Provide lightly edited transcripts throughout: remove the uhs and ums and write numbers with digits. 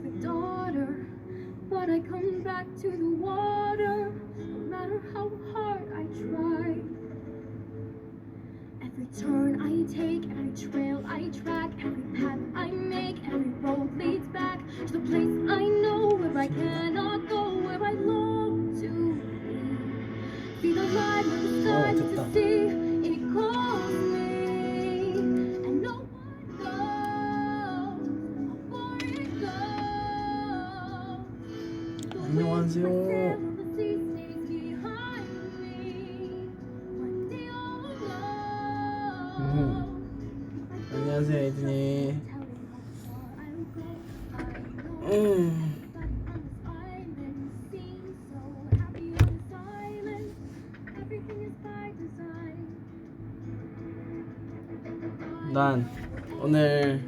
perfect daughter, but I come back to the water, no matter how hard I try. Every turn I take, every trail I track, every path I make, every road leads back to the place I know where I cannot go, where I long to be. See the light of the sky to see, it calls me, and no one knows where it goes. The wind my sail on the sea stays behind me. One day I'll know. 안녕하세요, 에이든이. 난 오늘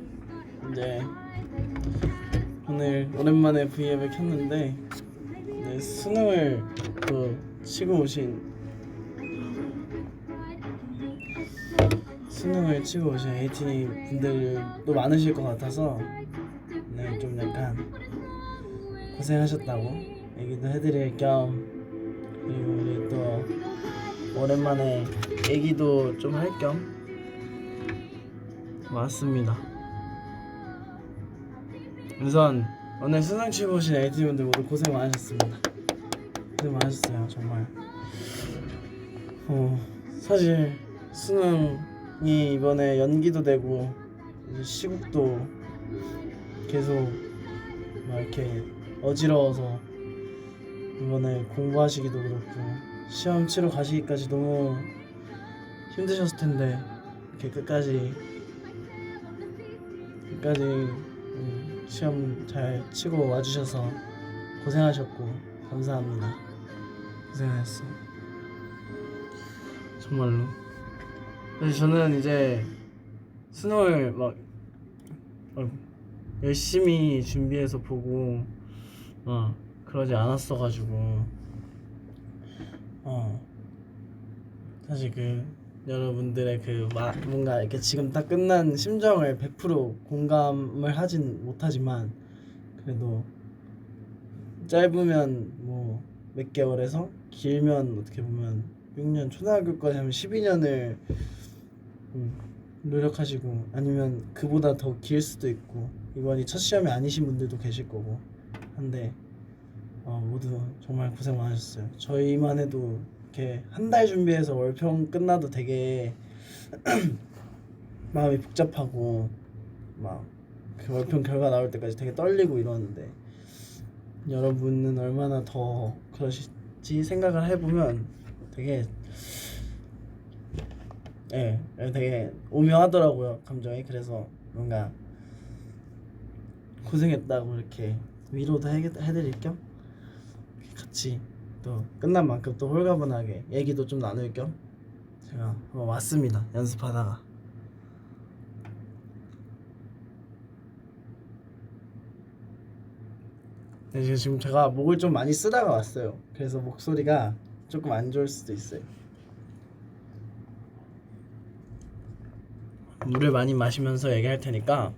오랜만에 V앱을 켰는데 수능을 치고 오신 에이틴이 분들도 많으실 것 같아서 좀 약간 고생하셨다고 얘기도 해드릴 겸, 그리고 우리 또 오랜만에 얘기도 좀 할 겸 왔습니다. 우선 오늘 수능 치고 오신 에이틴 분들 모두 고생 많으셨습니다. 고생 많으셨어요, 정말. 사실 수능이 이번에 연기도 되고 이제 시국도 계속 막 이렇게 어지러워서 이번에 공부하시기도 그렇고 시험 치러 가시기까지 너무 힘드셨을 텐데 이렇게 끝까지 시험 잘 치고 와주셔서 고생하셨고 감사합니다. 고생하셨어요, 정말로. 그래서 저는 이제 수능을 막 열심히 준비해서 보고 그러지 않았어가지고 사실 여러분들의 뭔가 이렇게 지금 딱 끝난 심정을 100% 공감을 하진 못하지만, 그래도 짧으면 뭐 몇 개월에서 길면 어떻게 보면 6년, 초등학교까지 하면 12년을 노력하시고, 아니면 그보다 더 길 수도 있고, 이번이 첫 시험이 아니신 분들도 계실 거고 한데 모두 정말 고생 많으셨어요. 저희만 해도 이렇게 한 달 준비해서 월평 끝나도 되게 마음이 복잡하고 막 그 월평 결과 나올 때까지 되게 떨리고 이러는데, 여러분은 얼마나 더 그러실지 생각을 해보면 되게 되게 오묘하더라고요, 감정이. 그래서 뭔가 고생했다고 이렇게 위로도 해드릴 겸, 같이 또 끝난 만큼 또 홀가분하게 얘기도 좀 나눌 겸 제가 한번 왔습니다, 연습하다가. 지금 제가 목을 좀 많이 쓰다가 왔어요. 그래서 목소리가 조금 안 좋을 수도 있어요. 물을 많이 마시면서 얘기할 테니까.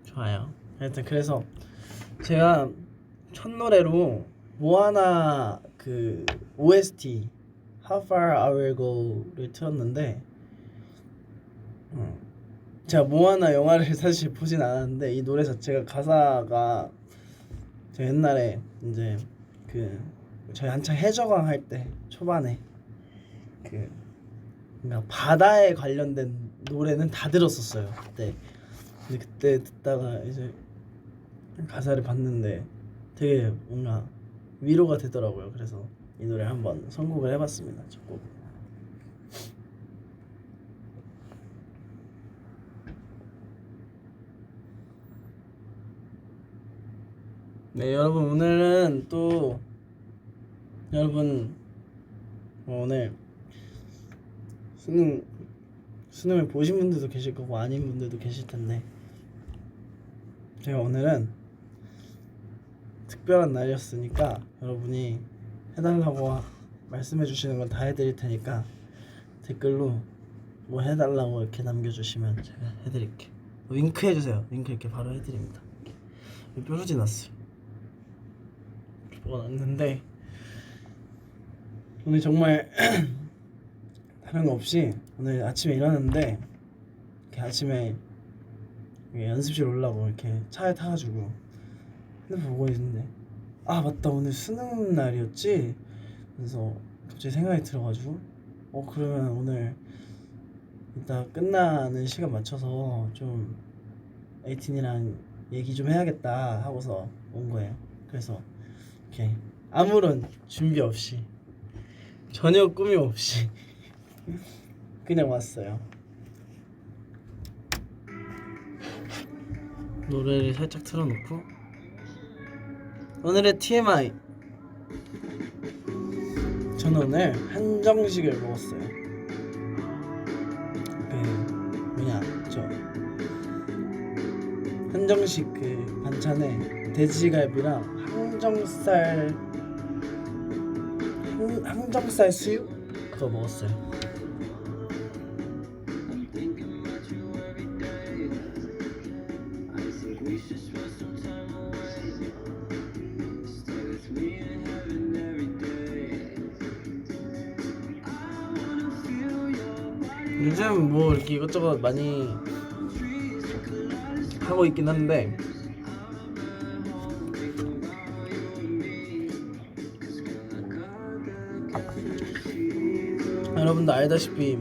좋아요. 하여튼 그래서 제가 첫 노래로 모아나 OST How Far I Will Go를 틀었는데, 제가 모아나 영화를 사실 보진 않았는데 이 노래 자체가 가사가 제가 옛날에 이제 저희 한창 해적왕 할 때 초반에 그러니까 바다에 관련된 노래는 다 들었었어요, 그때. 근데 그때 듣다가 이제 가사를 봤는데 되게 뭔가 위로가 되더라고요. 그래서 이 노래 한번 선곡을 해봤습니다, 첫 곡. 여러분, 오늘은 또 오늘 수능을 보신 분들도 계실 거고 아닌 분들도 계실 텐데, 제가 오늘은 특별한 날이었으니까 여러분이 해달라고 말씀해 주시는 건 다 해드릴 테니까 댓글로 뭐 해달라고 이렇게 남겨주시면 제가 해드릴게요. 윙크 해주세요. 윙크 이렇게 바로 해드립니다. 뾰루지 났어요. 뾰루지가 났는데 오늘 정말 다른 거 없이 오늘 아침에 일어났는데 이렇게 아침에 연습실 올라고 이렇게 차에 타가지고 핸드폰 보고 있는데 아 맞다 오늘 수능 날이었지? 그래서 갑자기 생각이 들어가지고 그러면 오늘 이따 끝나는 시간 맞춰서 좀 에이틴이랑 얘기 좀 해야겠다 하고서 온 거예요. 그래서 이렇게 아무런 준비 없이 전혀 꾸밈 없이 그냥 왔어요. 노래를 살짝 틀어놓고 오늘의 TMI 저는 오늘 한정식을 먹었어요. 저 한정식 그 반찬에 돼지갈비랑 항정살 수육 그거 먹었어요. 요즘 뭐 이렇게 이것저것 많이 하고 있긴 한데 여러분도 아시다시피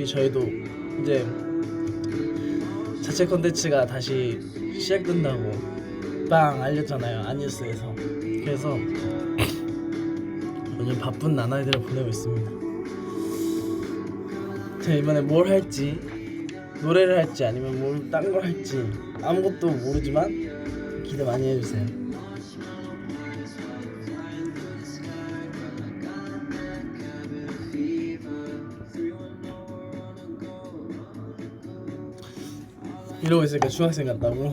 저희도 이제 자체 콘텐츠가 다시 시작된다고 빵 알렸잖아요. 안뉴스에서. 그래서 요즘 바쁜 나날들을 보내고 있습니다. 제가 이번에 뭘 할지, 노래를 할지 아니면 뭘 딴 걸 할지 아무것도 모르지만 기대 많이 해주세요. 이러고 있으니까 중학생 같다고.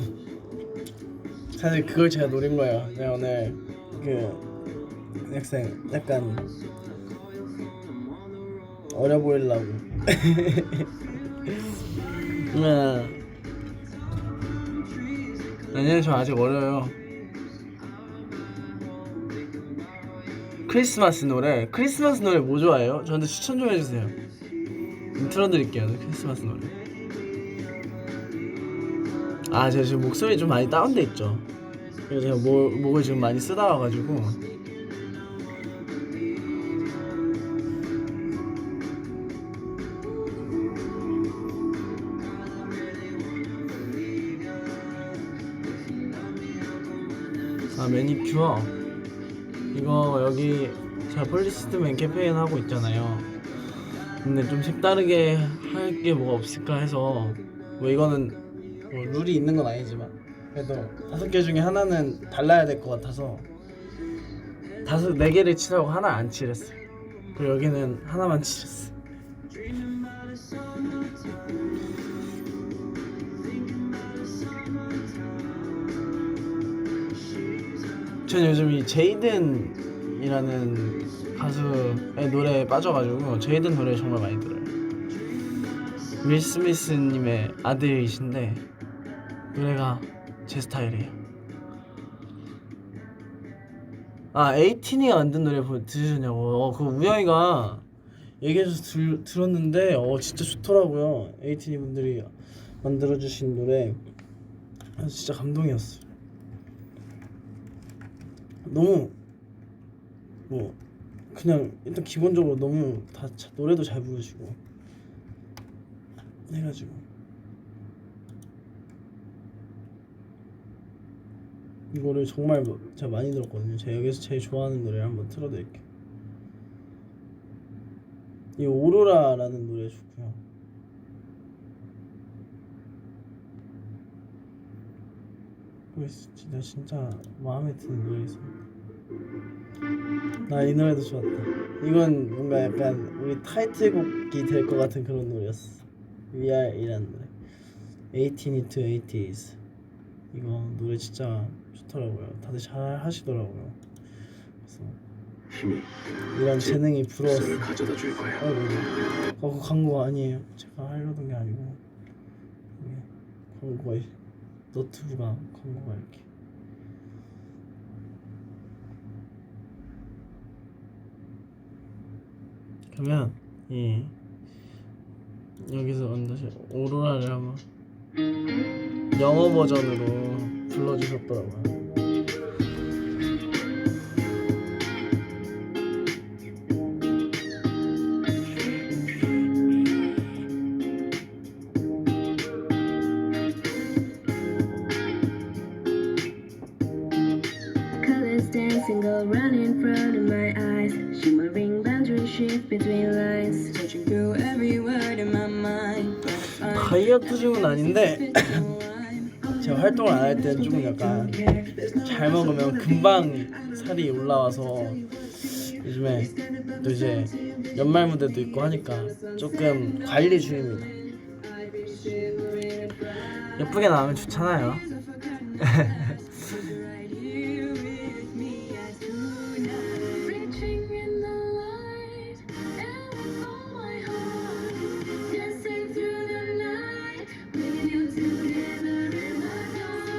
사실 그걸 제가 노린 거예요. 내가 오늘 그 약간 어려 보이려고. 아니요, 저 아직 어려요. 크리스마스 노래 뭐 좋아해요? 저한테 추천 좀 해주세요. 틀어드릴게요. 크리스마스 노래. 제가 지금 목소리 좀 많이 다운돼 있죠. 그래서 제가 목을 지금 많이 쓰다 와가지고. 매니큐어 이거 여기 제가 폴리시스트맨 캠페인 하고 있잖아요. 근데 좀 색다르게 할 게 뭐가 없을까 해서 뭐 이거는 뭐 룰이 있는 건 아니지만 그래도 5개 중에 하나는 달라야 될 것 같아서 4개를 칠하고 하나 안 칠했어요. 그리고 여기는 하나만 칠했어요. 전 요즘 이 제이든이라는 가수의 노래에 빠져가지고 제이든 노래 정말 많이 들어요. 윌 스미스님의 아들이신데 노래가 제 스타일이에요. 에이틴이가 만든 노래 들으셨냐고. 그거 우영이가 얘기해줘서 들었는데 진짜 좋더라고요. 에이틴이 분들이 만들어주신 노래 진짜 감동이었어요. 너무 뭐 그냥 일단 기본적으로 너무 다 노래도 잘 부르시고 해가지고 이거를 정말 제가 많이 들었거든요. 제가 여기서 제일 좋아하는 노래를 한번 틀어드릴게요. 이 오로라라는 노래 좋고요. 나 진짜 마음에 드는 노래 있습니다. 나 이 노래도 좋았다. 이건 뭔가 약간 우리 타이틀곡이 될 것 같은 그런 노래였어. VR이라는 노래. 18 to 80s. 이거 노래 진짜 좋더라고요. 다들 잘 하시더라고요. 그래서 팀이 이런 재능이 부러웠어. 를 가져다 줄 거예요. 그 광고 아니에요. 제가 하려던 게 아니고 이게 광고가 노트북가 광고가 이렇게. 그러면 이 여기서 다시 오로라를 한번 영어 버전으로 불러주셨더라고요. Colors dancing around in front of my eyes, shimmering boundaries shift between lines, searching through every word in my mind. 다이어트 중은 아닌데 제가 활동을 안 할 때는 조금 약간 잘 먹으면 금방 살이 올라와서 요즘에 또 이제 연말 무대도 있고 하니까 조금 관리 중입니다. 예쁘게 나오면 좋잖아요. Reaching in the light, and with all my heart, dancing through the night, with you together in my dark.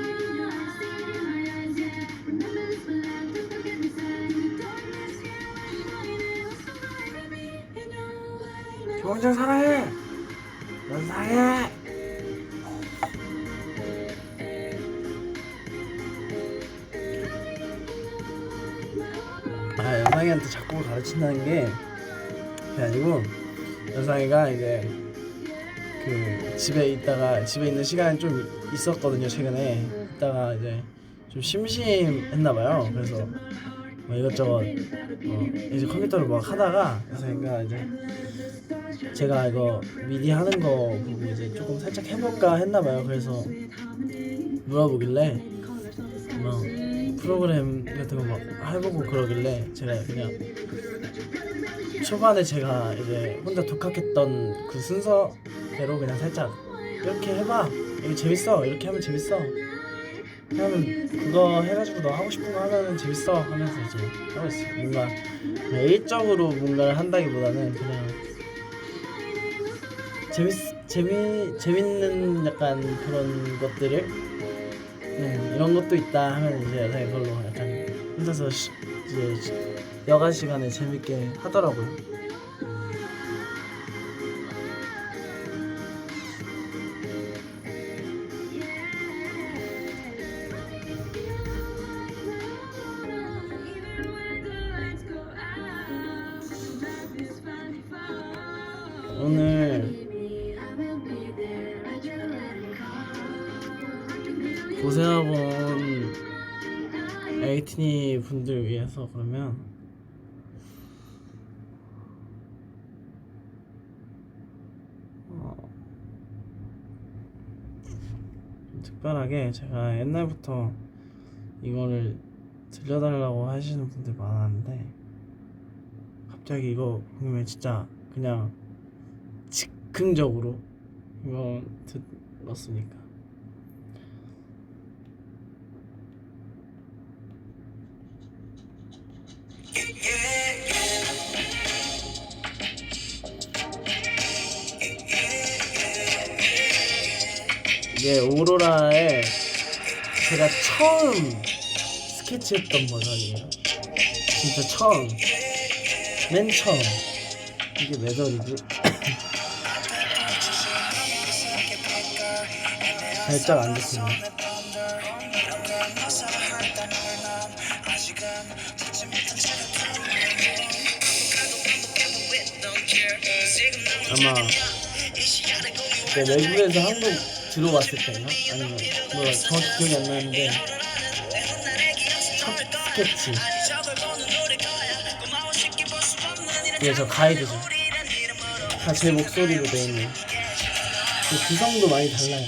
See in my eyes, yeah. Remember this for life, don't forget me, sad. In the darkness, you are shining, also light me in your light. 조원장 사랑해. 난 사랑해. 연상이한테 작곡을 가르친다는 게 그게 아니고 연상이가 이제 그 집에 있는 시간이 좀 있었거든요. 최근에 있다가 이제 좀 심심했나 봐요. 그래서 뭐 이것저것 이제 컴퓨터를 막 하다가 연상이가 이제 제가 이거 미디 하는 거 보고 이제 조금 살짝 해볼까 했나 봐요. 그래서 물어보길래 뭐 프로그램 같은 거 막 해보고 그러길래 제가 그냥 초반에 제가 이제 혼자 독학했던 그 순서대로 그냥 살짝 이렇게 해봐, 이거 재밌어, 이렇게 하면 재밌어, 하면 그거 해가지고 너 하고 싶은 거 하면은 재밌어 하면서 이제 하고 있어요. 뭔가 그냥 일적으로 뭔가를 한다기보다는 그냥 재밌는 약간 그런 것들을 이런 것도 있다 하면 이제 여자애 그걸로 약간 혼자서 이제 여가 시간에 재밌게 하더라고요. 오늘 고생하고 온 에이티니 분들 위해서 그러면 특별하게 제가 옛날부터 이거를 들려달라고 하시는 분들 많았는데 갑자기 이거 보면 진짜 그냥 즉흥적으로 이거 들었으니까 이게 오로라의 제가 처음 스케치했던 버전이에요. 진짜 처음, 맨 처음. 이게 몇 월이지? 살짝 안 좋거든요. 아마 그때 외국에서 한국 들어왔을 때인가? 아니면 뭐 정확히 기억이 안 나는데 첫 스케치 이게 저 가이드죠. 다 제 목소리로 돼 있는 그 구성도 많이 달라요.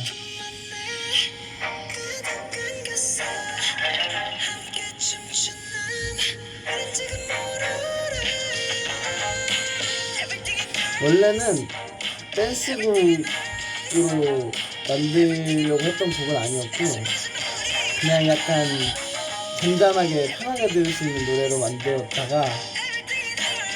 원래는 댄스곡으로 만들려고 했던 곡은 아니었고 그냥 약간 잔잔하게 편하게 들을 수 있는 노래로 만들었다가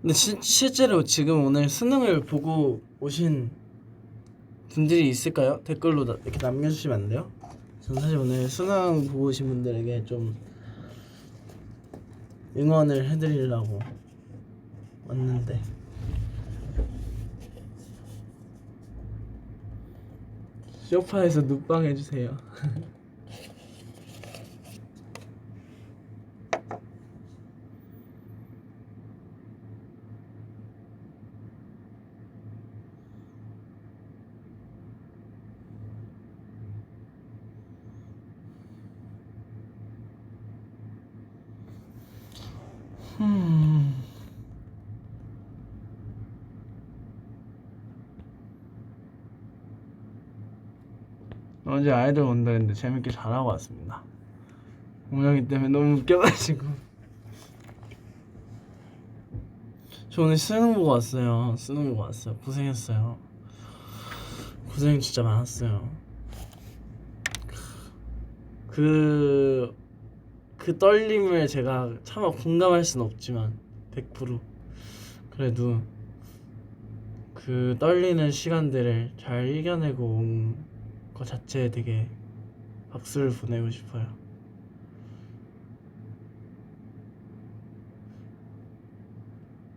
근데 실제로 지금 오늘 수능을 보고 오신 분들이 있을까요? 댓글로 이렇게 남겨주시면 안 돼요? 전 사실 오늘 수능 보고 오신 분들에게 좀 응원을 해드리려고 왔는데 소파에서 눕방 해주세요. 어제 아이돌 온다 했는데 재밌게 잘하고 왔습니다. 공영이 때문에 너무 웃겨가지고. 저 오늘 수능 보고 왔어요. 수능 보고 왔어요. 고생했어요. 고생 진짜 많았어요. 그 떨림을 제가 차마 공감할 순 없지만 100% 그래도 그 떨리는 시간들을 잘 이겨내고 온 거 자체에 되게 박수를 보내고 싶어요.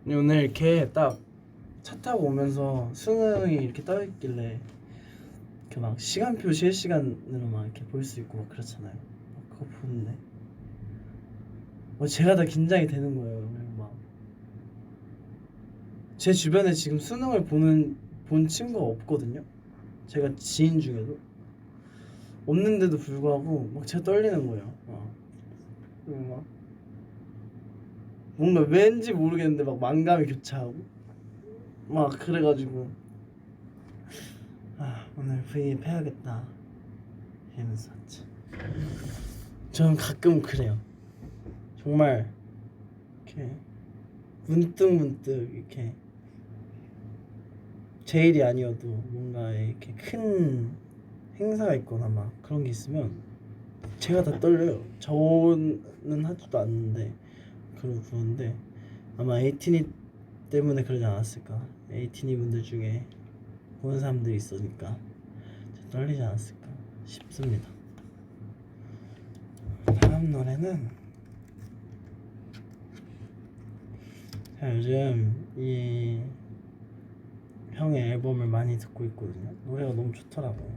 오늘 이렇게 딱 차 타고 오면서 수능이 이렇게 떠 있길래 이렇게 막 시간표 실시간으로 막 이렇게 볼 수 있고 막 그렇잖아요. 그거 보는데 제가 다 긴장이 되는 거예요. 막 제 주변에 지금 수능을 본 친구가 없거든요. 제가 지인 중에도 없는데도 불구하고 막 제가 떨리는 거예요. 그리고 막 뭔가 왠지 모르겠는데 막 만감이 교차하고 막 그래가지고 오늘 V앱 해야겠다 이러면서 왔지. 저는 가끔 그래요. 정말 이렇게 문득 이렇게 제 일이 아니어도 뭔가 이렇게 큰 행사가 있거나 막 그런 게 있으면 제가 다 떨려요. 저는 하지도 않는데 그러는데 아마 에이티니 때문에 그러지 않았을까. 에이티니 분들 중에 보는 사람들이 있으니까 떨리지 않았을까 싶습니다. 다음 노래는 요즘 이 형의 앨범을 많이 듣고 있거든요. 노래가 너무 좋더라고요.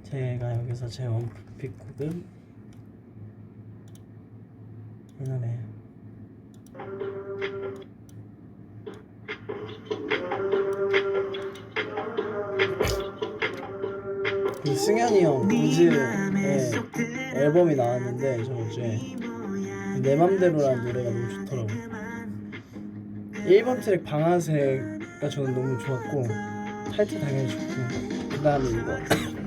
제가 여기서 제 원픽 곡은 이 노래예요. 그 승현이 형 우즈의 앨범이 나왔는데 저번 주에 내 맘대로라는 노래가 너무 좋더라고요. 1번 트랙 방아쇠가 저는 너무 좋았고 타이틀 당연히 좋고 그 다음에 이거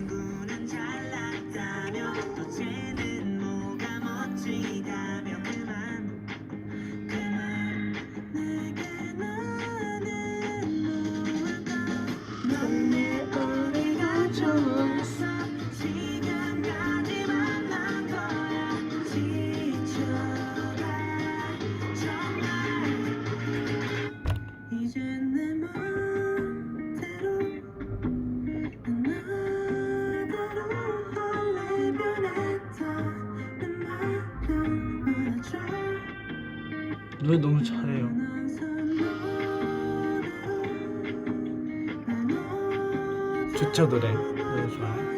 노래 너무 잘해요. 좋죠 노래. 너무 좋아요.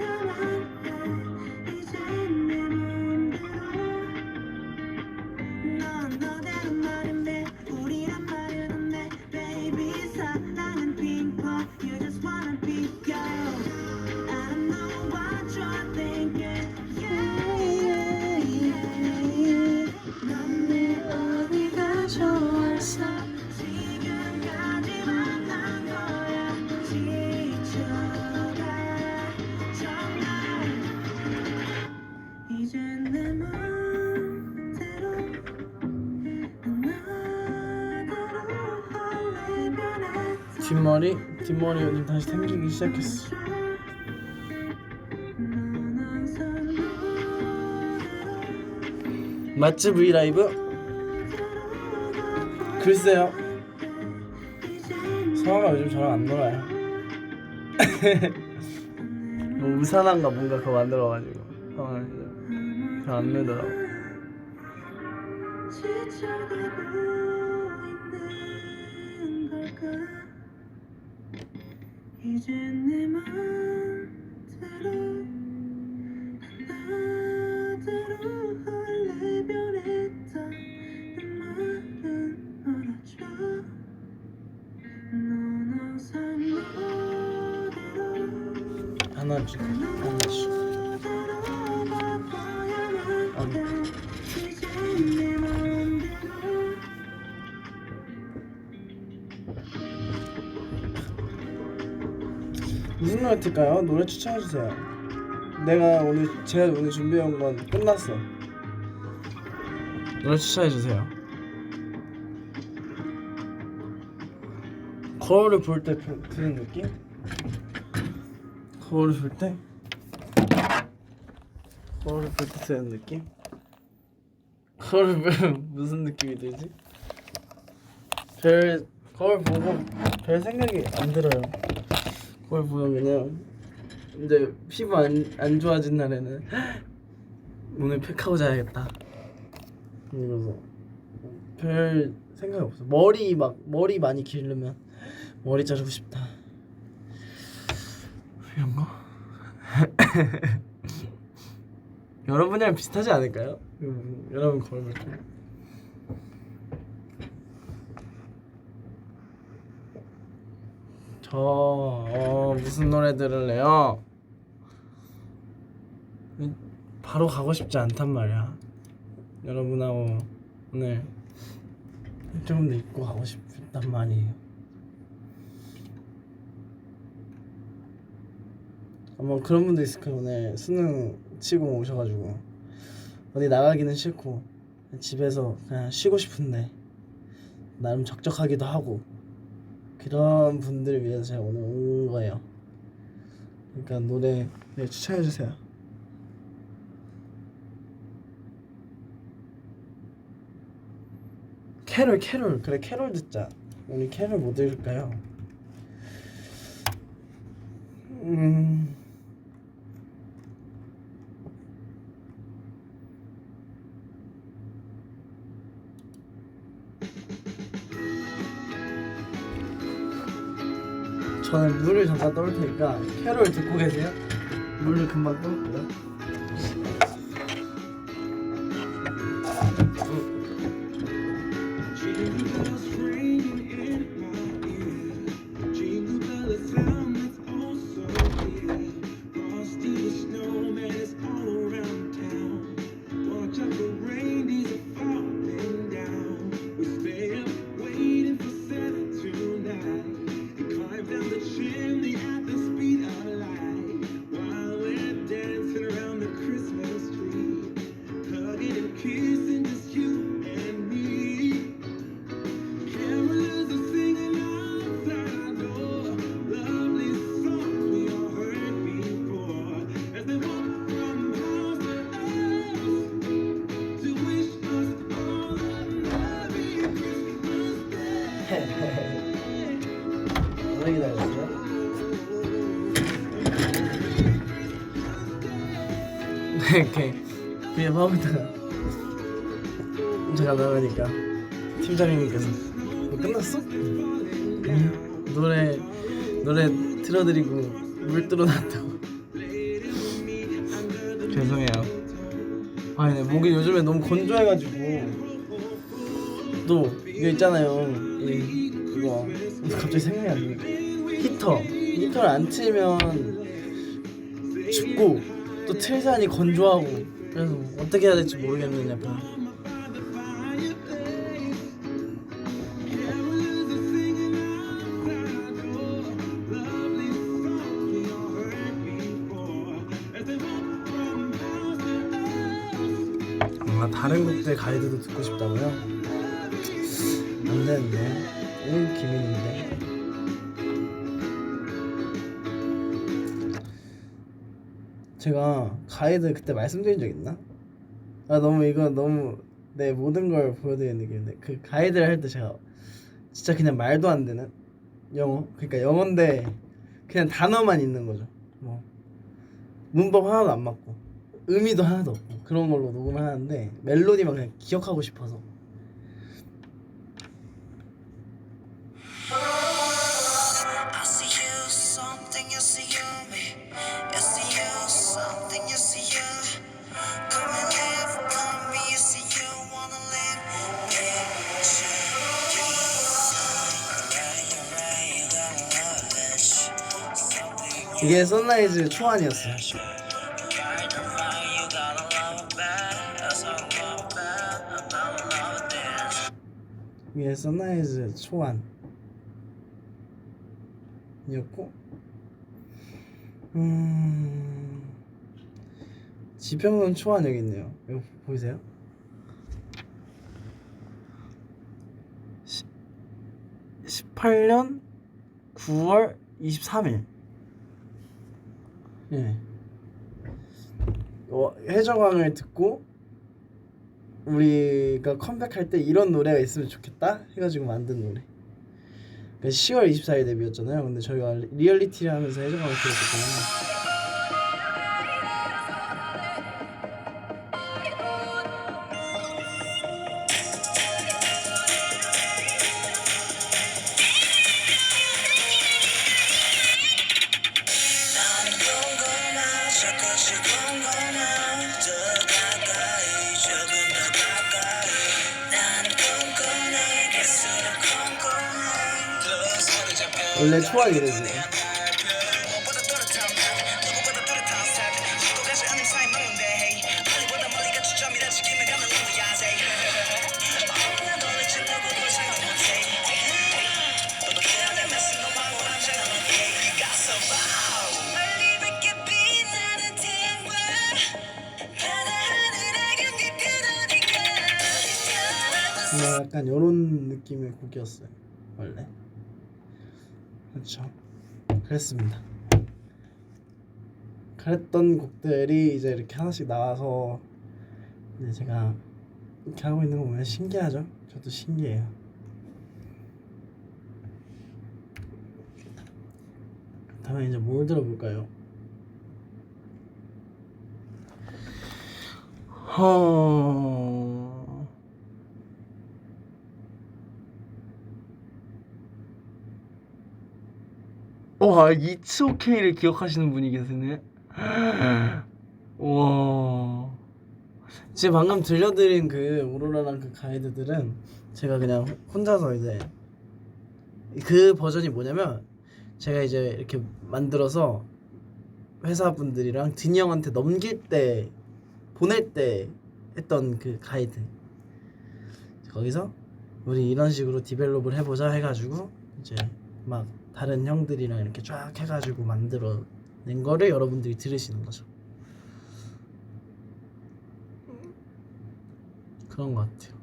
뒷머리 요즘 다시 생기기 시작했어. 맛집 브이라이브? 글쎄요. 성아가 요즘 저랑 안 놀아요. 뭐 우산한가 뭔가 그거 만들어가지고 성아가 저랑 안 놀더라고. 이제 내 맘대로 나대로 할래 변했다 내 말은 알아줘 넌 항상 너대로 하나씩 하나씩. 너대로 바꿔야만 돼 이제 내 맘대로 무슨 노래 틀까요? 노래 추천해주세요. 제가 오늘 준비해온 건 끝났어. 노래 추천해주세요. 거울을 볼 때 드는 느낌? 거울을 볼 때? 거울을 볼 때 드는 느낌? 거울을 보면 무슨 느낌이 들지? 거울 보고 별 생각이 안 들어요. 거울 보면 그냥 이제 피부 안 좋아진 날에는 오늘 팩하고 자야겠다 이러면서 별 생각이 없어. 머리 많이 기르면 머리 자르고 싶다 이런 거. 여러분이랑 비슷하지 않을까요? 여러분 거울 볼 때. 무슨 노래 들을래요? 바로 가고 싶지 않단 말이야. 여러분하고 오늘 조금 더 있고 가고 싶단 말이에요. 아마 그런 분도 있을 거예요. 오늘 수능 치고 오셔가지고 어디 나가기는 싫고 집에서 그냥 쉬고 싶은데 나름 적적하기도 하고 그런 분들을 위해서 제가 오늘 온 거예요. 그러니까 노래 추천해 주세요. 캐롤 그래 캐롤 듣자. 우리 캐롤 뭐 들을까요? 저는 물을 잠깐 떠올 테니까 캐롤 듣고 계세요? 물을 금방 떠올게요. 오래 기다렸죠? 이렇게 그냥 하고 있다가 제가 나가니까 팀장님께서 뭐 끝났어? 노래 틀어드리고 물 틀어놨다고. 죄송해요. 아니 네, 목이 요즘에 너무 건조해가지고 또 이거 있잖아요. 이거 갑자기 생각이 안 나. 히터를 안 틀면 춥고 또 틀자니 건조하고 그래서 어떻게 해야 될지 모르겠는 약간. 다른 곡들 가이드도 듣고 싶다고요? 안 되는데 오늘 기민인데. 제가 가이드 그때 말씀드린 적 있나? 너무 내 모든 걸 보여드리는 느낌인데 그 가이드를 할 때 제가 진짜 그냥 말도 안 되는 영어. 그러니까 영어인데 그냥 단어만 있는 거죠. 뭐 문법 하나도 안 맞고 의미도 하나도 없고 그런 걸로 녹음을 하는데 멜로디만 그냥 기억하고 싶어서. I see you, something you see you, me. I see you, something you see you. Come and live, come me, you see you wanna live. 이게 선라이즈 초안이었어요. 이게 선라이즈 초안이었고, 지평선 초안 여기 있네요. 이거 보이세요? 18년 9월 23일. 예. 해적왕을 듣고 우리가 컴백할 때 이런 노래가 있으면 좋겠다 해가지고 만든 노래. 그러니까 10월 24일 데뷔였잖아요. 근데 저희가 리얼리티를 하면서 해적왕을 들었거든요. 원래 초안 이래지. 약간 요런 느낌의 곡이었어요 원래. 그렇죠. 그랬습니다. 그랬던 곡들이 이제 이렇게 하나씩 나와서 이제 제가 이렇게 하고 있는 거 보면 신기하죠? 저도 신기해요. 다음에 이제 뭘 들어볼까요? 와, It's OK를 기억하시는 분이 계시네. 와. 지금 방금 들려드린 그 오로라랑 그 가이드들은 제가 그냥 혼자서 이제 그 버전이 뭐냐면 제가 이제 이렇게 만들어서 회사분들이랑 딘이 형한테 넘길 때 보낼 때 했던 그 가이드. 거기서 우리 이런 식으로 디벨롭을 해보자 해가지고 이제 막 다른 형들이랑 이렇게 쫙 해가지고 만들어낸 거를 여러분들이 들으시는 거죠. 그런 것 같아요.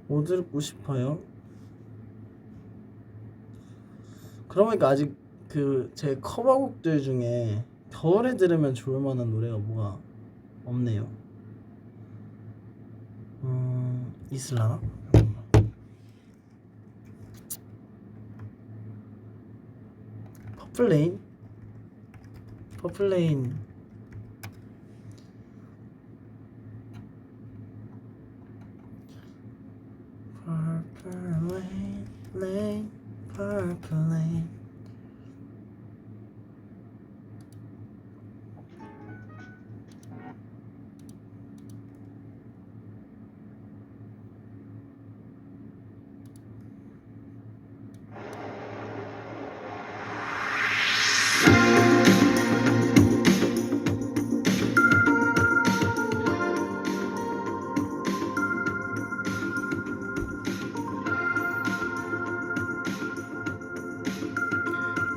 뭐 듣고 싶어요? 그러니까 아직 그 제 커버곡들 중에 겨울에 들으면 좋을 만한 노래가 뭐가 없네요. 있을라나? 퍼플레인? 퍼플레인 퍼플레인 퍼플레인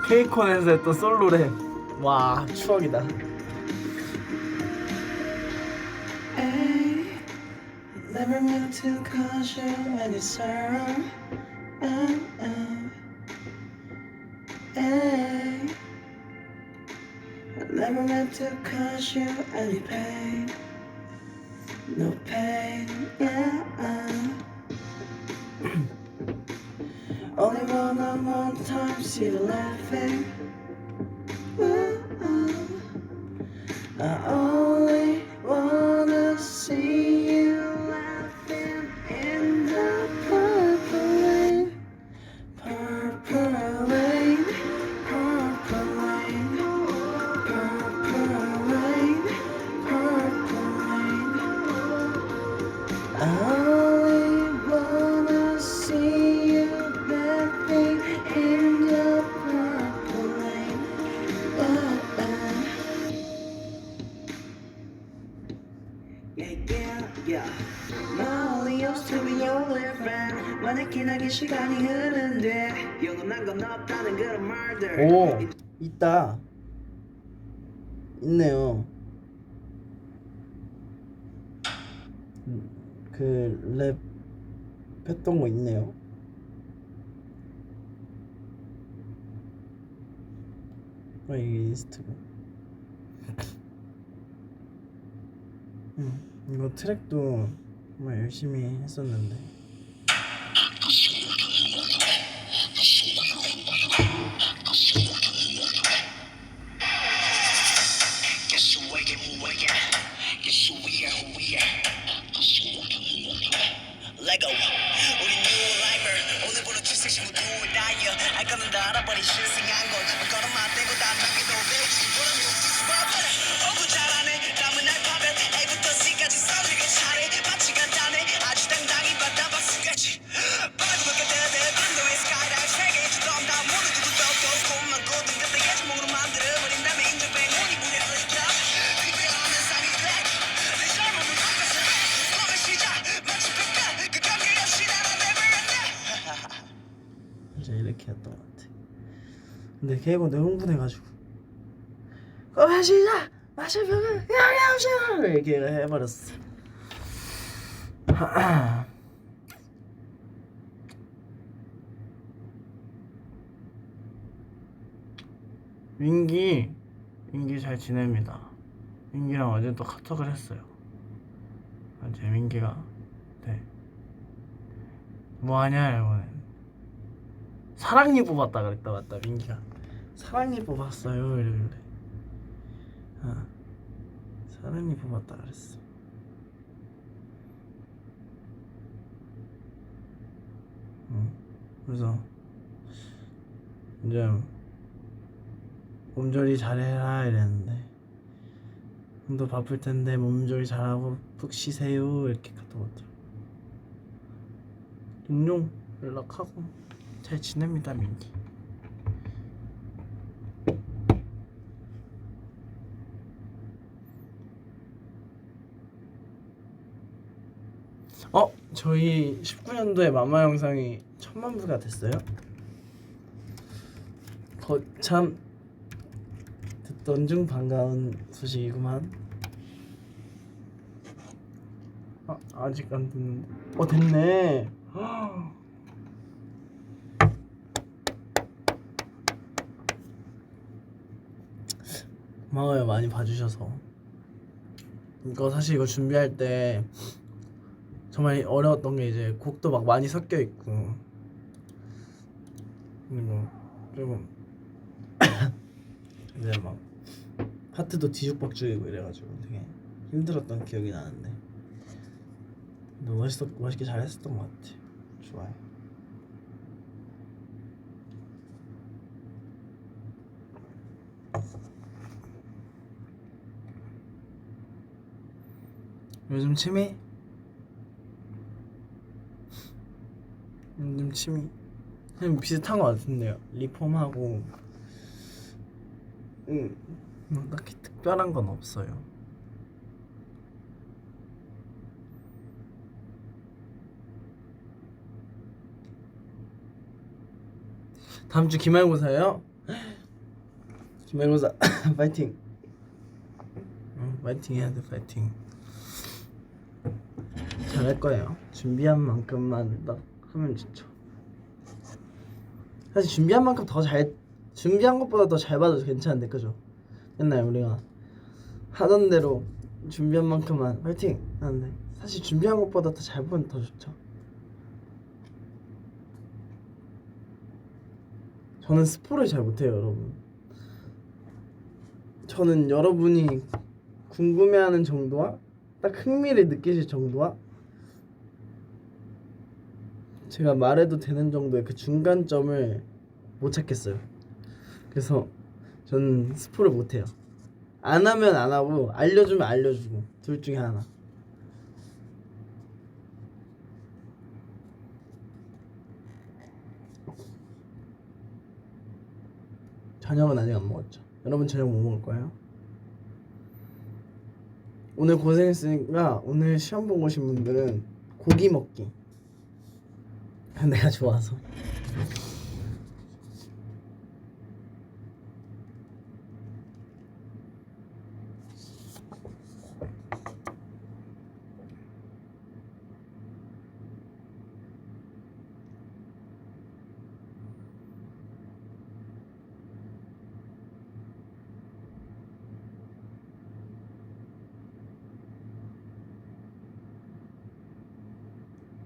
케이콘에서 했던 솔로랩. 와, 추억이다. Never meant to cause you any sorrow. Never meant to cause you any pain. No pain, yeah. Only one time see you laughing. I only wanna see you laughing in the purple rain. Purple rain, purple rain, purple rain, purple rain. I only wanna see you laughing in the purple rain. Yeah. I only used to be your little friend. 마네킹하게 시간이 흐르는데 영원한 건 없다는 그런 말들. 오, 있다. 있네요. 그 랩 했던 거 있네요. 이게 인스트고. 이거 트랙도 정말 열심히 했었는데. Lego 우리 new lifer 오늘부로 출생 신고 do or die 알 거는 다 알아버린 실생한 건 걸음 맞대고 다 남기도 되지 뭐라는 욕짓을 봐버려 어구 잘하네 남은 알파벳 A부터 C까지 써주길 잘해 마치 간단해 아주 당당히 받아 박수같이 마지막에 대대 반도의 skydive 세계의 주점 다 모두 두고 또 꿈만 고든 그때 예지몽으로 만들어버린 다음에 인정뱅 운이 무례를 이겨 비벼하는 삶이 black 내 젊음을 바꿔서 꿈의 시작 마치 빛과 그 감격 없이 나는 never end 이제 이렇게 했던 것 같아. 근데 걔가 너무 흥분해가지고 마시자 마셔보면 양양시야 이렇게 해버렸어. 윙기 잘 지냅니다. 윙기랑 어제 또 카톡을 했어요. 어제 윙기가 네 뭐하냐 이러면 사랑니 뽑았다 그랬다. 맞다. 민기가 사랑니 뽑았어요 이러길래 사랑니 뽑았다 그랬어. 그래서 이제 몸조리 잘해라 이랬는데 너 바쁠 텐데 몸조리 잘하고 푹 쉬세요 이렇게 카톡 왔더라고. 종종 연락하고 잘 지냅니다 민기. 저희 19년도에 마마 영상이 1000만 뷰가 됐어요. 거참 듣던 중 반가운 소식이구만. 아직 안 됐는데. 됐네. 고마워요 많이 봐주셔서. 사실 이거 준비할 때 정말 어려웠던 게 이제 곡도 막 많이 섞여 있고 그리고 조금 이제 막 파트도 뒤죽박죽이고 이래가지고 되게 힘들었던 기억이 나는데 멋있게 잘했었던 것 같아. 좋아요. 요즘 취미 그냥 비슷한 것 같은데요. 리폼하고 딱히 특별한 건 없어요. 다음 주 기말고사예요? 기말고사 파이팅. 파이팅 해야 돼. 파이팅. 잘할 거예요. 준비한 만큼만 딱 하면 좋죠. 사실 준비한 만큼 준비한 것보다 더 잘 봐도 괜찮은데 그죠? 맨날 우리가 하던 대로 준비한 만큼만 파이팅 하는데 사실 준비한 것보다 더 잘 보면 더 좋죠. 저는 스포를 잘 못해요, 여러분. 저는 여러분이 궁금해하는 정도와 딱 흥미를 느끼실 정도와 제가 말해도 되는 정도의 그 중간점을 못 찾겠어요. 그래서 저는 스포를 못해요. 안 하면 안 하고 알려주면 알려주고 둘 중에 하나. 저녁은 아직 안 먹었죠. 여러분 저녁 뭐 먹을 거예요? 오늘 고생했으니까 오늘 시험 보고 오신 분들은 고기 먹기. 내가 좋아서.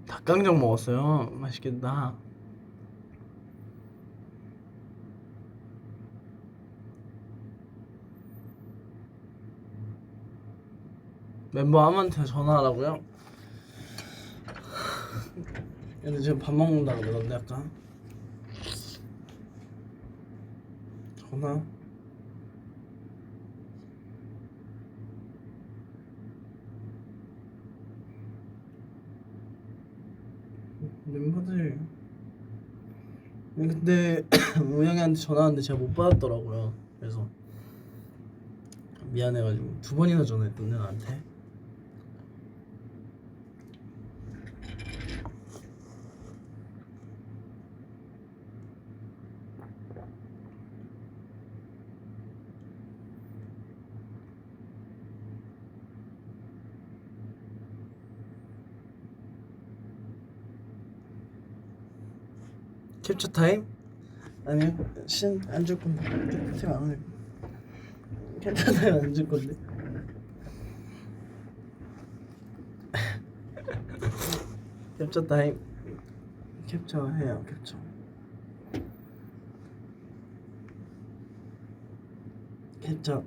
닭강정 먹었어요. 맛있겠다. 멤버 아무한테 전화하라고요? 근데 지금 밥 먹는다고 그러던데 약간 전화? 멤버들 근데 우영이한테 전화하는데 제가 못 받았더라고요. 그래서 미안해가지고 2번이나 전화했던데 나한테. 캡처 타임? 아니요, 안 줄 건데. 캡처 타임 안 해. 캡처 타임 안 줄 건데. 캡처 타임. 캡처 해요, 캡처. 캡처.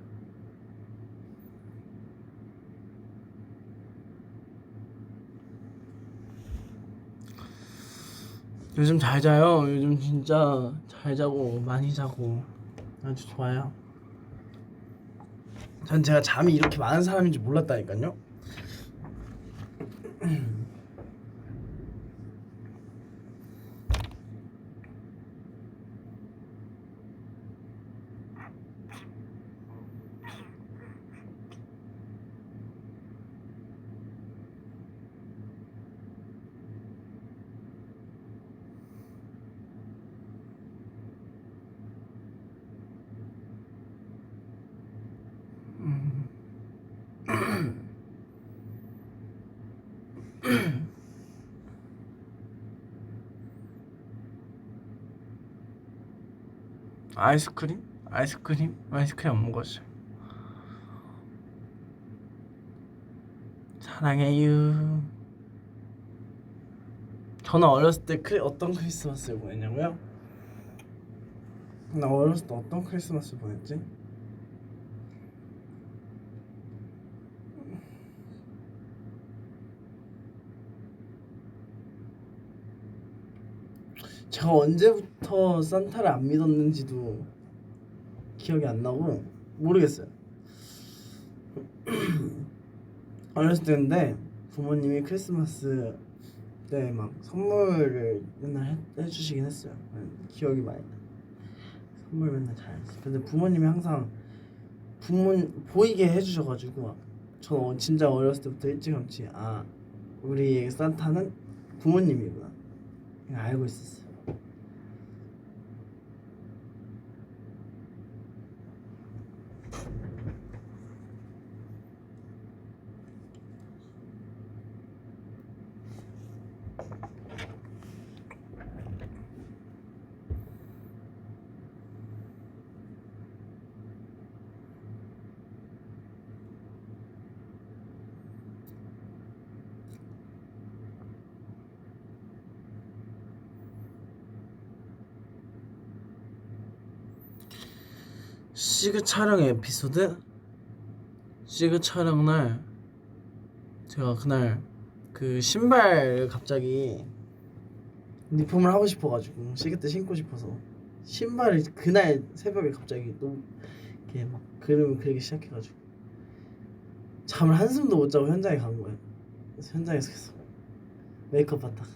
요즘 잘 자요. 요즘 진짜 잘 자고 많이 자고 아주 좋아요. 전 제가 잠이 이렇게 많은 사람인지 몰랐다니까요. 아이스크림? 아이스크림 안 먹었어요. 사랑해요. 저는 어렸을 때 어떤 크리스마스를 보냈냐고요? 나 어렸을 때 어떤 크리스마스 보냈지? 제가 언제부터 산타를 안 믿었는지도 기억이 안 나고 모르겠어요. 어렸을 때인데 부모님이 크리스마스 때 막 선물을 맨날 해주시긴 했어요. 기억이 많이 나. 선물 맨날 잘했어요. 근데 부모님이 항상 보이게 해주셔가지고 저 진짜 어렸을 때부터 일찌감치 우리 산타는 부모님이구나 그냥 알고 있었어요. 시그 촬영 에피소드? 시그 촬영 날 제가 그날 그 신발 갑자기 리폼을 하고 싶어가지고 시그 때 신고 싶어서 신발을 그날 새벽에 갑자기 너무 이렇게 막 그림을 그리기 시작해가지고 잠을 한숨도 못 자고 현장에 간 거예요. 그래서 현장에서 계속 메이크업 받다가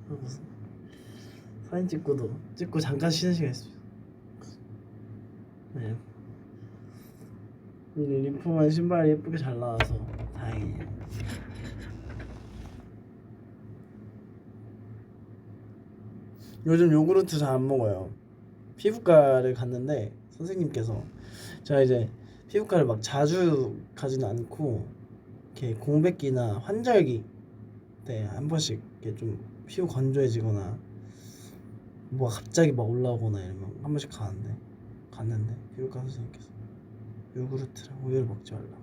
하고서 사진 찍고 잠깐 쉬는 시간 있어요. 네. 리폼한 신발이 예쁘게 잘 나와서 다행이에요. 요즘 요구르트 잘 안 먹어요. 피부과를 갔는데 선생님께서 제가 이제 피부과를 막 자주 가지는 않고 이렇게 공백기나 환절기 때 한 번씩 이렇게 좀 피부 건조해지거나 뭐 갑자기 막 올라오거나 이러면 한 번씩 갔는데 피부과 선생님께서 요구르트랑 우유를 먹지 말라고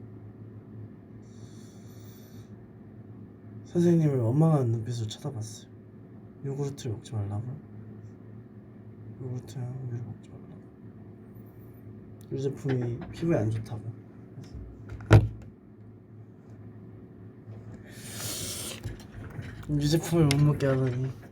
선생님을 원망하는 눈빛으로 쳐다봤어요. 요구르트를 먹지 말라고? 요구르트랑 우유를 먹지 말라고. 이 제품이 피부에 안 좋다고. 이 제품을 못 먹게 하다니.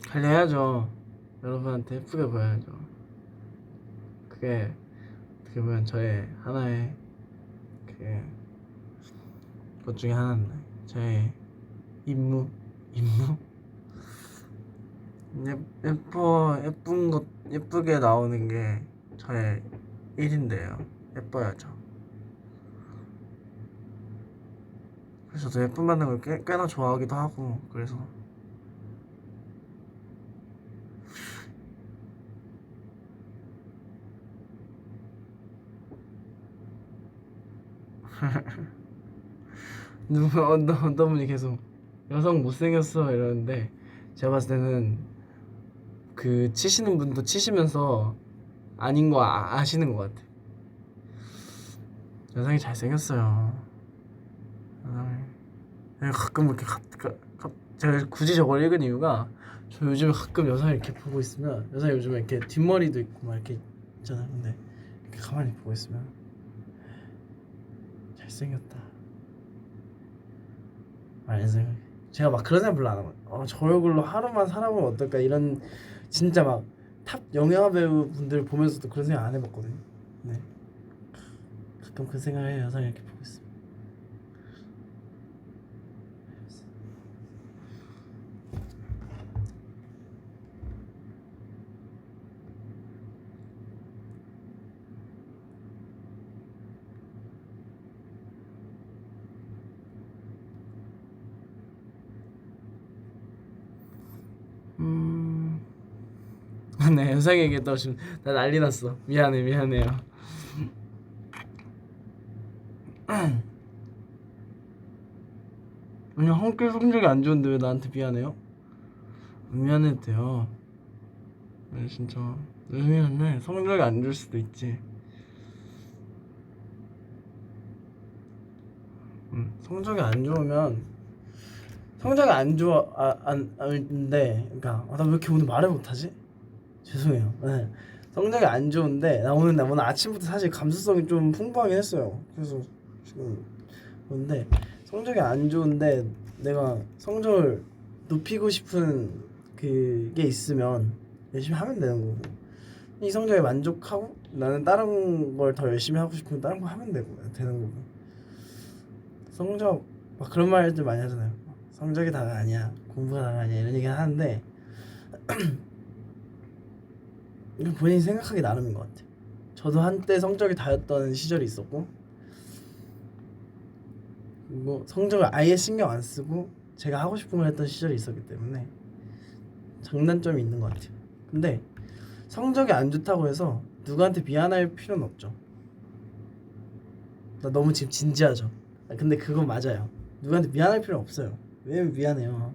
관리해야죠. 여러분한테 예쁘게 보여야죠. 그게 어떻게 보면 저의 하나의 그것 중에 하나인데 저의 임무? 예쁜 것 예쁘게 나오는 게 저의 일인데요. 예뻐야죠. 그래서 저도 예쁨 받는 걸 꽤나 좋아하기도 하고 그래서 어떤 분이 계속 여성 못생겼어 이러는데 제가 봤을 때는 그 치시는 분도 치시면서 아닌 거 아시는 것 같아. 여성이 잘생겼어요. 가끔 이렇게 제가 굳이 저걸 읽은 이유가 저 요즘에 가끔 여성 이렇게 보고 있으면 여성이 요즘에 이렇게 뒷머리도 있고 막 이렇게 있잖아요. 근데 이렇게 가만히 보고 있으면 잘생겼다 많이 생각해. 제가 막 그런 생각 별로 안 하고 저 얼굴로 하루만 살아보면 어떨까 이런 진짜 막 탑 영화 배우 분들 보면서도 그런 생각 안 해봤거든요. 네. 가끔 그 생각을 해요. 여성이 이렇게 보고 있으면. 네, 현상에게 또 지금 나 난리 났어. 미안해요. 아니 학교 성적이 안 좋은데 왜 나한테 미안해요? 미안해도 돼요. 네, 진짜 미안해. 성적이 안 좋을 수도 있지. 성적이 안 좋으면 성적이 안 좋아 안데 그러니까 나 왜 이렇게 오늘 말을 못하지? 죄송해요. 네. 성적이 안 좋은데 나 오늘 아침부터 사실 감수성이 좀 풍부하긴 했어요. 그래서 지금 그런데 성적이 안 좋은데 내가 성적을 높이고 싶은 그게 있으면 열심히 하면 되는 거고 이 성적에 만족하고 나는 다른 걸 더 열심히 하고 싶으면 다른 거 하면 되는 거고 성적 막 그런 말들 많이 하잖아요. 성적이 다가 아니야 공부가 다가 아니야 이런 얘기 하는데 이건 본인이 생각하기 나름인 것 같아요. 저도 한때 성적이 다였던 시절이 있었고 뭐 성적을 아예 신경 안 쓰고 제가 하고 싶은 걸 했던 시절이 있었기 때문에 장단점이 있는 것 같아요. 근데 성적이 안 좋다고 해서 누구한테 미안할 필요는 없죠. 나 너무 지금 진지하죠. 근데 그건 맞아요. 누구한테 미안할 필요 없어요. 왜 미안해요?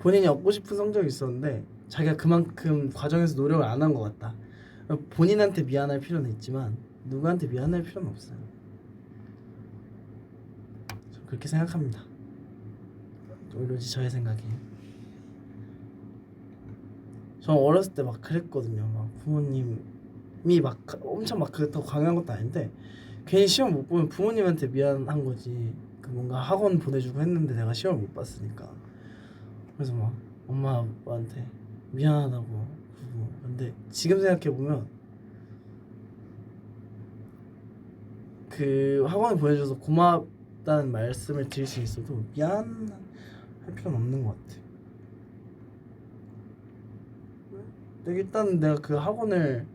본인이 얻고 싶은 성적이 있었는데 자기가 그만큼 과정에서 노력을 안 한 것 같다. 본인한테 미안할 필요는 있지만 누구한테 미안할 필요는 없어요. 저 그렇게 생각합니다. 오로지 저의 생각이에요. 저 어렸을 때 막 그랬거든요. 막 부모님이 막 엄청 막 그렇다고 강요한 것도 아닌데 괜히 시험 못 보면 부모님한테 미안한 거지. 그 뭔가 학원 보내주고 했는데 내가 시험을 못 봤으니까. 그래서 막 엄마 아빠한테 미안하다고 그러고. 근데 지금 생각해 보면 그 학원에 보내줘서 고맙다는 말씀을 드릴 수 있어도 미안할 필요는 없는 것 같아. 일단 내가 그 학원을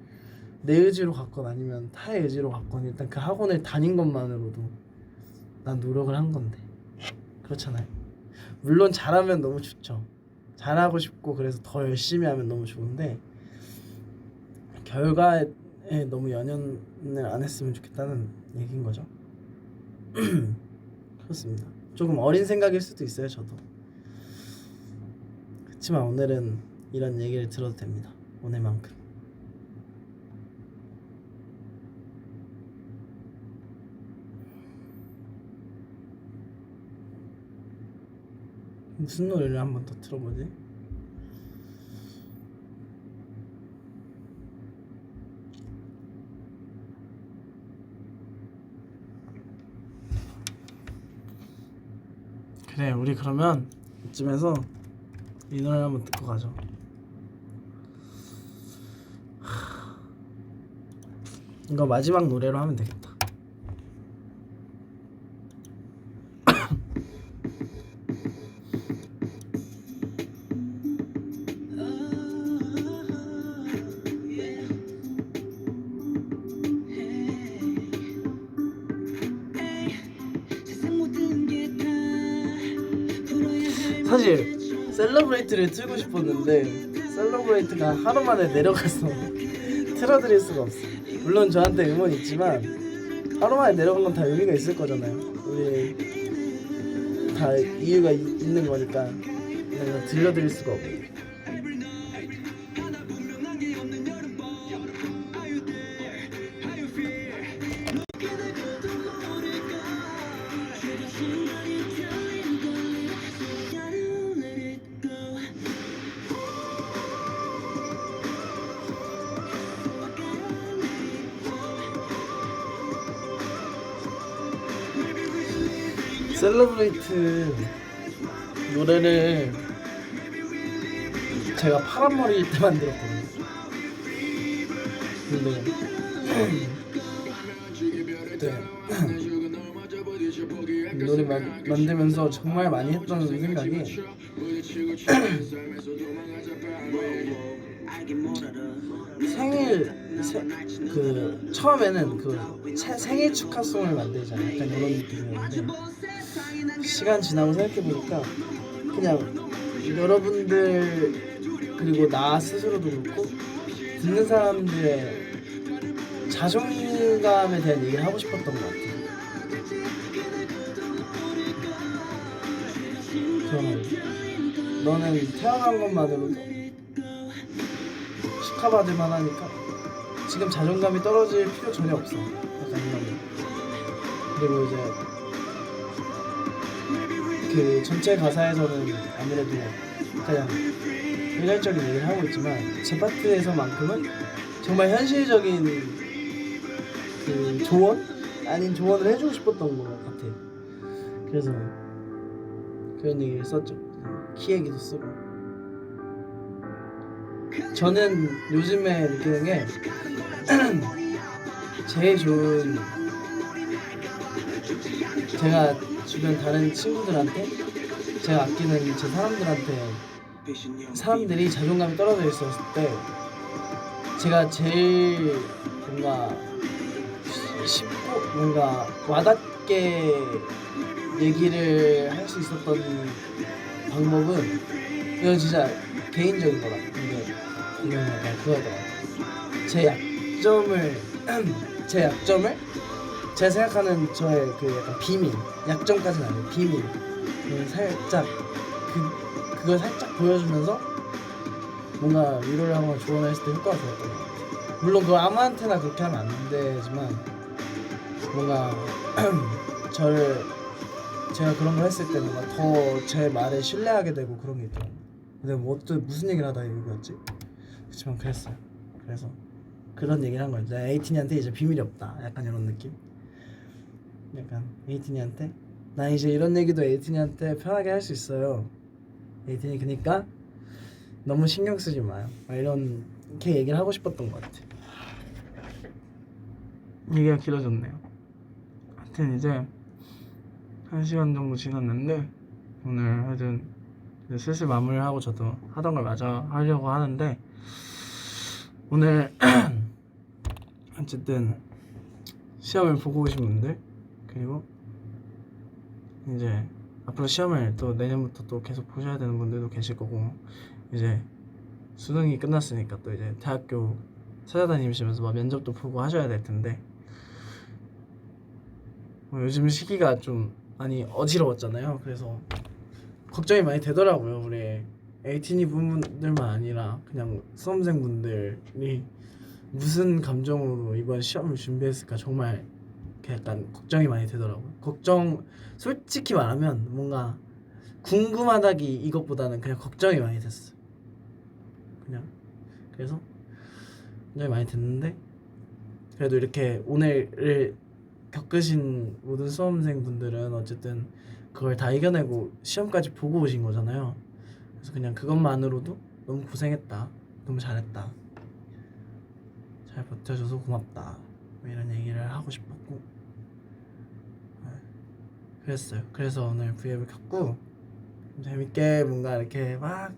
내 의지로 갔건 아니면 타의 의지로 갔건 일단 그 학원을 다닌 것만으로도 난 노력을 한 건데. 그렇잖아요. 물론 잘하면 너무 좋죠. 잘하고 싶고 그래서 더 열심히 하면 너무 좋은데 결과에 너무 연연을 안 했으면 좋겠다는 얘기인 거죠. 그렇습니다. 조금 어린 생각일 수도 있어요. 저도. 그렇지만 오늘은 이런 얘기를 들어도 됩니다. 오늘만큼. 무슨 노래를 한 번 더 틀어보지? 그래, 우리 그러면 이쯤에서 이 노래를 한번 듣고 가죠. 이거 마지막 노래로 하면 되겠다. 사실 셀러브레이트를 틀고 싶었는데 셀러브레이트가 하루 만에 내려가서 틀어드릴 수가 없어. 물론 저한테 음원이 있지만 하루 만에 내려간 건 다 의미가 있을 거잖아요. 우리 다 이유가 있는 거니까 내가 들려드릴 수가 없고. 셀러브레이트 노래를 제가 파란 머리일 때 만들었거든요. 근데 이 노래 만들면서 정말 많이 했던 생각이 그 처음에는 그 생일 축하송을 만들잖아요. 약간 이런 느낌이었는데 시간 지나고 생각해보니까 그냥 여러분들 그리고 나 스스로도 그렇고 듣는 사람들의 자존감에 대한 얘기를 하고 싶었던 것 같아요. 너는 태어난 것만으로도 축하받을 만하니까 지금 자존감이 떨어질 필요 전혀 없어. 약간 이런 거. 그리고 이제 그 전체 가사에서는 아무래도 그냥 일괄적인 얘기를 하고 있지만 제 파트에서만큼은 정말 현실적인 그 조언? 아닌 조언을 해주고 싶었던 것 같아요. 그래서 그런 얘기를 썼죠. 키 얘기도 쓰고. 저는 요즘에 느끼는 게 제일 좋은, 제가 주변 다른 친구들한테, 제가 아끼는 제 사람들한테 사람들이 자존감이 떨어져 있었을 때 제가 제일 뭔가 쉽고 뭔가 와닿게 얘기를 할 수 있었던 방법은, 이건 진짜 개인적인 거다. 근데 이건 약간 그거더라. 제 약점을 제가 생각하는 저의 그 약간 비밀, 약점까지는 아니고 비밀, 살짝 그걸 살짝 보여주면서 뭔가 위로를 하거나 조언을 했을 때 효과가 좋았던 것 같아요. 물론 그 아무한테나 그렇게 하면 안 되지만 뭔가 저를 제가 그런 걸 했을 때 뭔가 더 제 말에 신뢰하게 되고 그런 게 있더라고요. 근데 뭐 무슨 얘기를 하다 이거였지? 그렇지만 그랬어요. 그래서 그런 얘기를 한 거예요. 에이틴이한테 이제 비밀이 없다. 약간 이런 느낌. 약간 에이틴이한테 나 이제 이런 얘기도 에이틴이한테 편하게 할 수 있어요. 에이틴이 그니까 너무 신경 쓰지 마요. 막 이렇게 얘기를 하고 싶었던 것 같아. 얘기가 길어졌네요. 하여튼 이제 1시간 정도 지났는데 오늘 하여튼 이제 슬슬 마무리를 하고 저도 하던 걸 마저 하려고 하는데 오늘 어쨌든 시험을 보고 오신 분들 그리고 이제 앞으로 시험을 또 내년부터 또 계속 보셔야 되는 분들도 계실 거고 이제 수능이 끝났으니까 또 이제 대학교 찾아다니시면서 막 면접도 보고 하셔야 될 텐데 뭐 요즘 시기가 좀 많이 어지러웠잖아요. 그래서 걱정이 많이 되더라고요. 우리 에이티니 분들만 아니라 그냥 수험생분들이 무슨 감정으로 이번 시험을 준비했을까 정말 약간 걱정이 많이 되더라고요. 솔직히 말하면 뭔가 궁금하다기 이것보다는 그냥 걱정이 많이 됐어요. 그냥 그래서 굉장히 많이 됐는데 그래도 이렇게 오늘을 겪으신 모든 수험생분들은 어쨌든 그걸 다 이겨내고 시험까지 보고 오신 거잖아요. 그래서 그냥 그것만으로도 너무 고생했다, 너무 잘했다, 잘 버텨줘서 고맙다 뭐 이런 얘기를 하고 싶었고 그랬어요. 그래서 오늘 V앱을 켰고 재밌게 뭔가 이렇게 막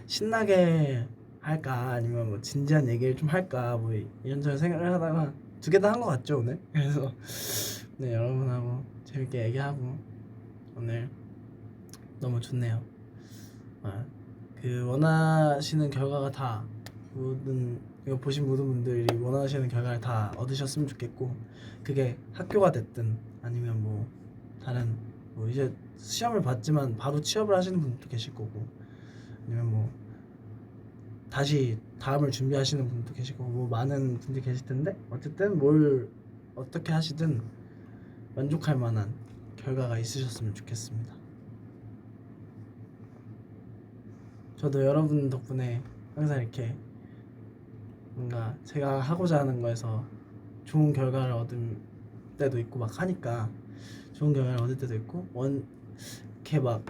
신나게 할까 아니면 뭐 진지한 얘기를 좀 할까 뭐 이런저런 생각을 하다가 두 개 다 한 것 같죠 오늘. 그래서 네 여러분하고 재밌게 얘기하고 오늘 너무 좋네요. 그 원하시는 결과가 다 모든 이거 보신 모든 분들이 원하시는 결과를 다 얻으셨으면 좋겠고 그게 학교가 됐든 아니면 뭐 다른 뭐 이제 시험을 봤지만 바로 취업을 하시는 분들도 계실 거고 아니면 뭐 다시 다음을 준비하시는 분도 계실 거고 뭐 많은 분들이 계실 텐데 어쨌든 뭘 어떻게 하시든 만족할 만한 결과가 있으셨으면 좋겠습니다. 저도 여러분 덕분에 항상 이렇게 뭔가 제가 하고자 하는 거에서 좋은 결과를 얻을 때도 있고 막 하니까 좋은 결과를 얻을 때도 있고 이렇게 막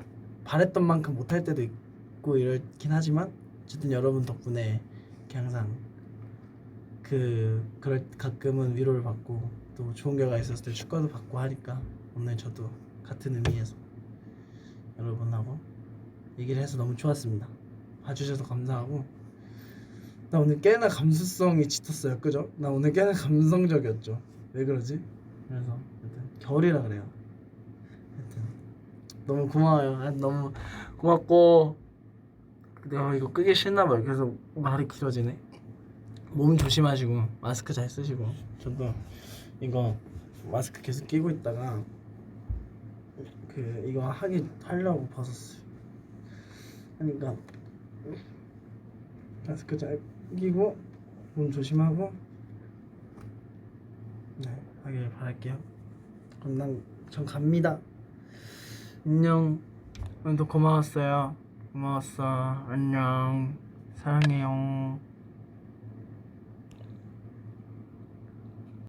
바랬던 만큼 못할 때도 있고 이렇긴 하지만 어쨌든 여러분 덕분에 이렇게 항상 그럴 가끔은 위로를 받고 또 좋은 결과 있었을 때 축하도 받고 하니까 오늘 저도 같은 의미에서 여러분하고 얘기를 해서 너무 좋았습니다. 봐주셔서 감사하고 나 오늘 꽤나 감수성이 짙었어요. 그죠? 나 오늘 꽤나 감성적이었죠. 왜 그러지? 그래서 하여튼 겨울이라 그래요. 하여튼 너무 고마워요. 너무 고맙고 내가 이거 끄기 싫나봐요. 그래서 말이 길어지네. 몸 조심하시고 마스크 잘 쓰시고 저도 이거 마스크 계속 끼고 있다가 이거 하려고 벗었어요. 그러니까 마스크 잘 끼고 몸 조심하고 네 하길 바랄게요. 그럼 전 갑니다. 안녕. 오늘도 고마웠어요. 고마웠어. 안녕. 사랑해요.